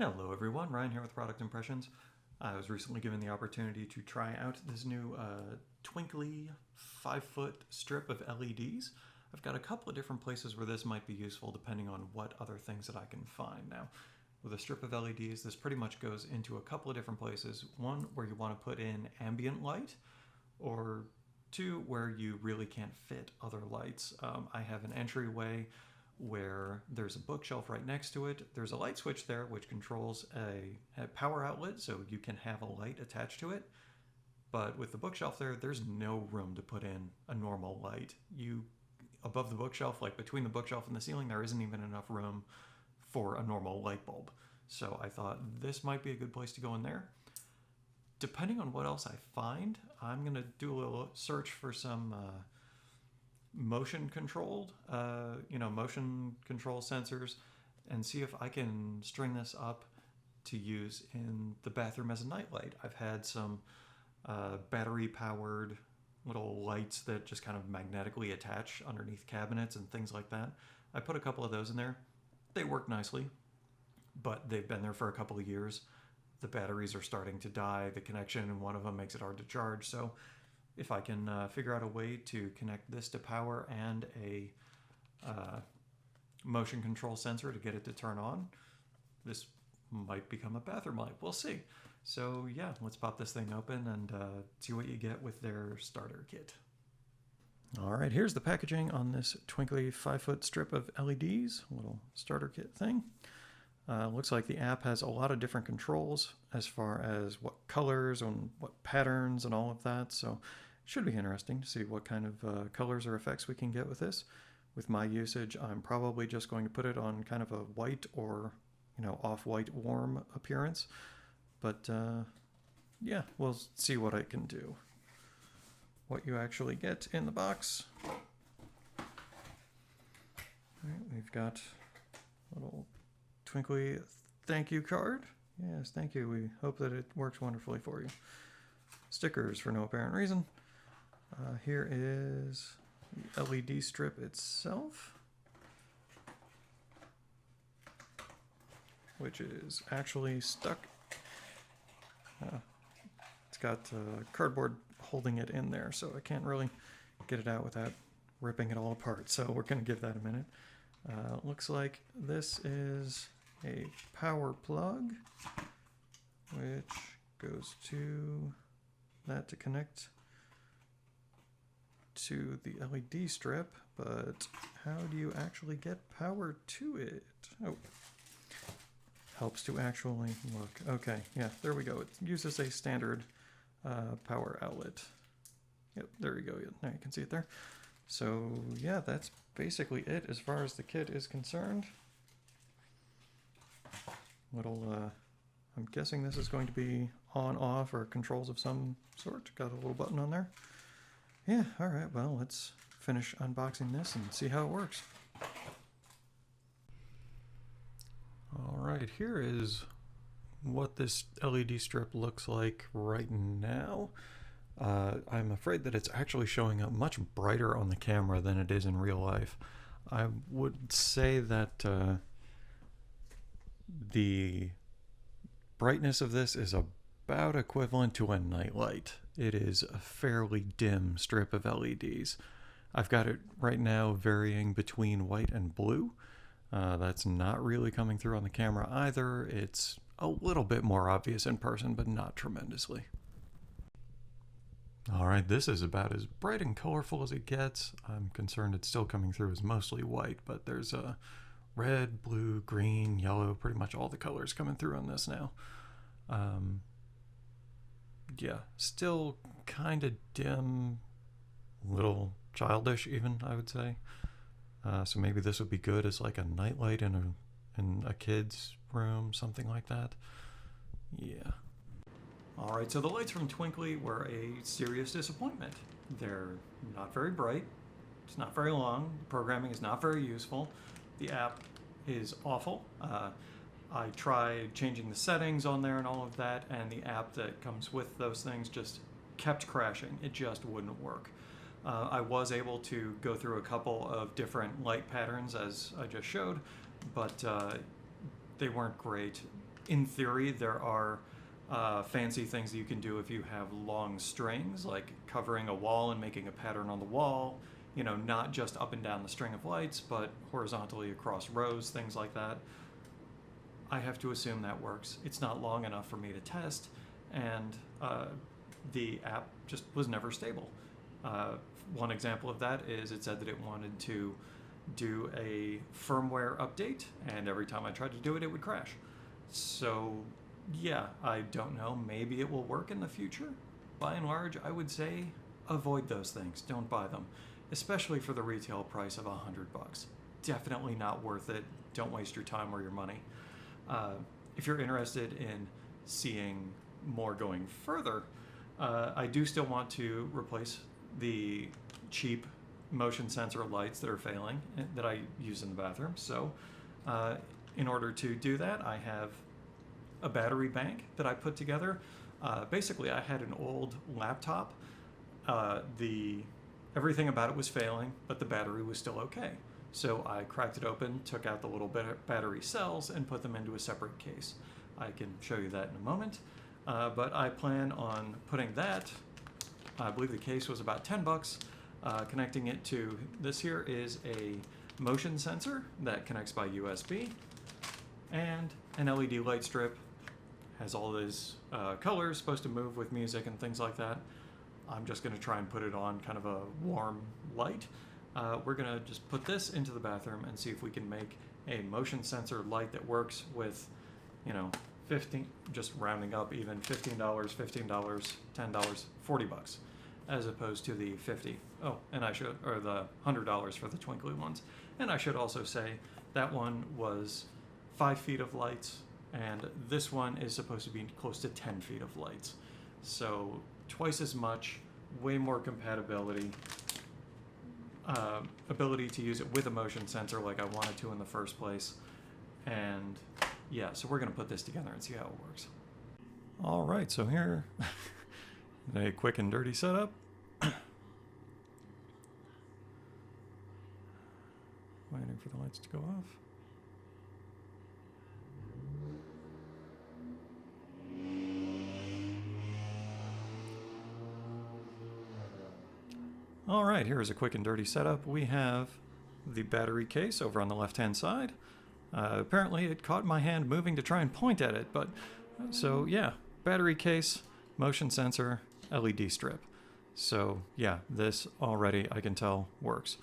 Hello everyone, Ryan here with Product Impressions. I was recently given the opportunity to try out this new Twinkly 5-foot strip of LEDs. I've got a couple of different places where this might be useful depending on what other things that I can find. Now, with a strip of LEDs, this pretty much goes into a couple of different places. One, where you want to put in ambient light, or two, where you really can't fit other lights. I have an entryway where there's a bookshelf right next to it. There's a light switch there which controls a power outlet, so you can have a light attached to it. But with the bookshelf there, there's no room to put in a normal light. Above the bookshelf, like between the bookshelf and the ceiling, there isn't even enough room for a normal light bulb. So I thought this might be a good place to go in there. Depending on what else I find, I'm gonna do a little search for some motion control sensors, and see if I can string this up to use in the bathroom as a nightlight. I've had some battery powered little lights that just kind of magnetically attach underneath cabinets and things like that. I put a couple of those in there. They work nicely, but they've been there for a couple of years. The batteries are starting to die. The connection in one of them makes it hard to charge. So if I can figure out a way to connect this to power and a motion control sensor to get it to turn on, this might become a bathroom light. We'll see. So yeah, let's pop this thing open and see what you get with their starter kit. All right, here's the packaging on this Twinkly 5-foot strip of LEDs, a little starter kit thing. Looks like the app has a lot of different controls as far as what colors and what patterns and all of that. So it should be interesting to see what kind of colors or effects we can get with this. With my usage, I'm probably just going to put it on kind of a white or, off-white warm appearance. But yeah, we'll see what I can do. What you actually get in the box. All right, we've got a little Twinkly thank you card. Yes, thank you. We hope that it works wonderfully for you. Stickers for no apparent reason. Here is the LED strip itself, which is actually stuck. It's got cardboard holding it in there, so I can't really get it out without ripping it all apart. So we're going to give that a minute. Looks like this is a power plug, which goes to that to connect to the LED strip, but how do you actually get power to it? Oh, helps to actually look. Okay, yeah, there we go. It uses a standard power outlet. Yep, there we go. Now you can see it there. So yeah, that's basically it as far as the kit is concerned. I'm guessing this is going to be on, off, or controls of some sort. Got a little button on there. Yeah, all right, well, let's finish unboxing this and see how it works. All right, here is what this LED strip looks like right now. I'm afraid that it's actually showing up much brighter on the camera than it is in real life. I would say that the brightness of this is about equivalent to a nightlight. It is a fairly dim strip of LEDs. I've got it right now varying between white and blue. That's not really coming through on the camera either. It's a little bit more obvious in person, but not tremendously. All right, this is about as bright and colorful as it gets. I'm concerned it's still coming through as mostly white, but there's a red, blue, green, yellow, pretty much all the colors coming through on this now. Yeah, still kind of dim, little childish even, I would say. So maybe this would be good as like a nightlight in a kid's room, something like that. Yeah. All right, so the lights from Twinkly were a serious disappointment. They're not very bright. It's not very long. The programming is not very useful. The app is awful. I tried changing the settings on there and all of that, and the app that comes with those things just kept crashing. It just wouldn't work. I was able to go through a couple of different light patterns as I just showed, but they weren't great. in theory, there are fancy things that you can do if you have long strings, like covering a wall and making a pattern on the wall, you know, not just up and down the string of lights, but horizontally across rows, things like that. I have to assume that works. It's not long enough for me to test, and the app just was never stable. One example of that is it said that it wanted to do a firmware update, and every time I tried to do it, it would crash. So yeah, I don't know, maybe it will work in the future. By and large, I would say avoid those things, don't buy them, especially for the retail price of $100. Definitely not worth it. Don't waste your time or your money. If you're interested in seeing more going further, I do still want to replace the cheap motion sensor lights that are failing that I use in the bathroom. So in order to do that, I have a battery bank that I put together. Basically, I had an old laptop. Everything about it was failing, but the battery was still okay. So I cracked it open, took out the little battery cells, and put them into a separate case. I can show you that in a moment. But I plan on putting that, I believe the case was about $10, connecting it to, this here is a motion sensor that connects by USB, and an LED light strip. Has all these colors, supposed to move with music and things like that. I'm just going to try and put it on kind of a warm light. We're going to just put this into the bathroom and see if we can make a motion sensor light that works with, you know, 15, just rounding up even, $15, $15, $10, $40, as opposed to the 50. Oh, and I should, or the $100 for the Twinkly ones. And I should also say that one was 5 feet of lights, and this one is supposed to be close to 10 feet of lights. So twice as much, way more compatibility, ability to use it with a motion sensor like I wanted to in the first place. And yeah, so we're gonna put this together and see how it works. All right, so here, a quick and dirty setup. Waiting for the lights to go off. All right, here is a quick and dirty setup. We have the battery case over on the left-hand side. Apparently it caught my hand moving to try and point at it, but so yeah, battery case, motion sensor, LED strip. So yeah, this already I can tell works.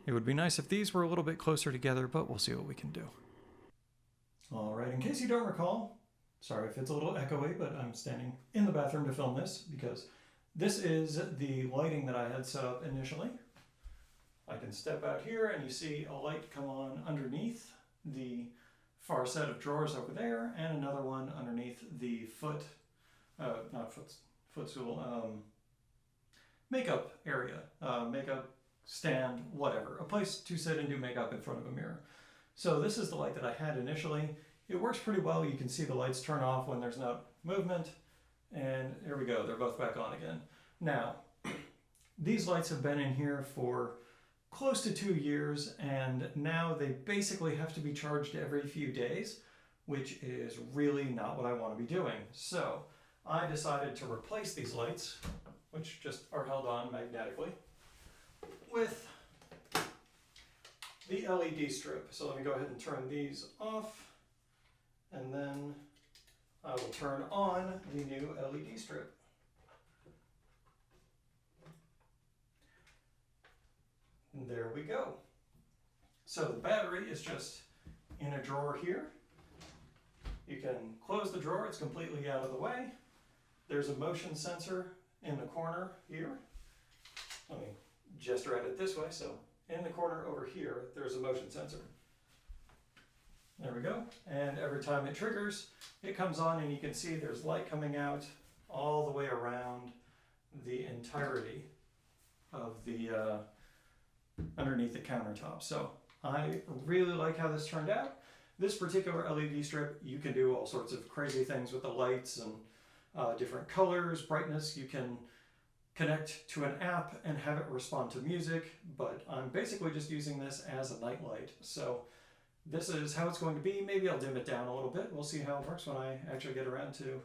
It would be nice if these were a little bit closer together, but we'll see what we can do. All right, in case you don't recall, sorry if it's a little echoey, but I'm standing in the bathroom to film this because this is the lighting that I had set up initially. I can step out here and you see a light come on underneath the far set of drawers over there, and another one underneath the footstool, makeup area, makeup stand, whatever. A place to sit and do makeup in front of a mirror. So this is the light that I had initially. It works pretty well. You can see the lights turn off when there's no movement. And here we go, they're both back on again. Now, these lights have been in here for close to 2 years, and now they basically have to be charged every few days, which is really not what I want to be doing. So I decided to replace these lights, which just are held on magnetically, with the LED strip. So let me go ahead and turn these off, and then I will turn on the new LED strip. And there we go. So the battery is just in a drawer here. You can close the drawer, it's completely out of the way. There's a motion sensor in the corner here. Let me gesture at it this way. So in the corner over here, there's a motion sensor. There we go. And every time it triggers, it comes on and you can see there's light coming out all the way around the entirety of the underneath the countertop. So I really like how this turned out. This particular LED strip, you can do all sorts of crazy things with the lights and different colors, brightness. You can connect to an app and have it respond to music, but I'm basically just using this as a night light. So this is how it's going to be. Maybe I'll dim it down a little bit. We'll see how it works when I actually get around to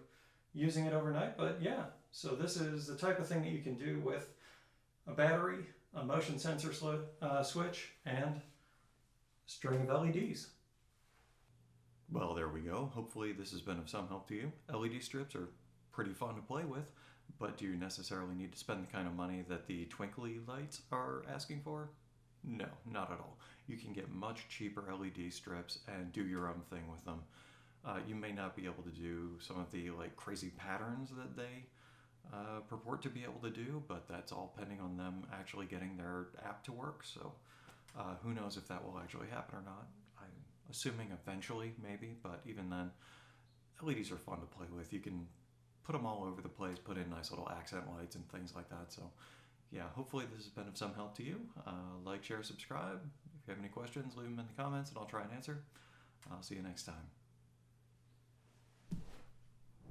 using it overnight. But yeah, so this is the type of thing that you can do with a battery, a motion sensor switch, and a string of LEDs. Well, there we go. Hopefully this has been of some help to you. LED strips are pretty fun to play with, but do you necessarily need to spend the kind of money that the Twinkly lights are asking for? No, not at all. You can get much cheaper LED strips and do your own thing with them. You may not be able to do some of the crazy patterns that they purport to be able to do, but that's all pending on them actually getting their app to work. So who knows if that will actually happen or not. I'm assuming eventually, maybe, but even then, LEDs are fun to play with. You can put them all over the place, put in nice little accent lights and things like that. So yeah, hopefully this has been of some help to you. Like, share, subscribe. If you have any questions, leave them in the comments and I'll try and answer. I'll see you next time.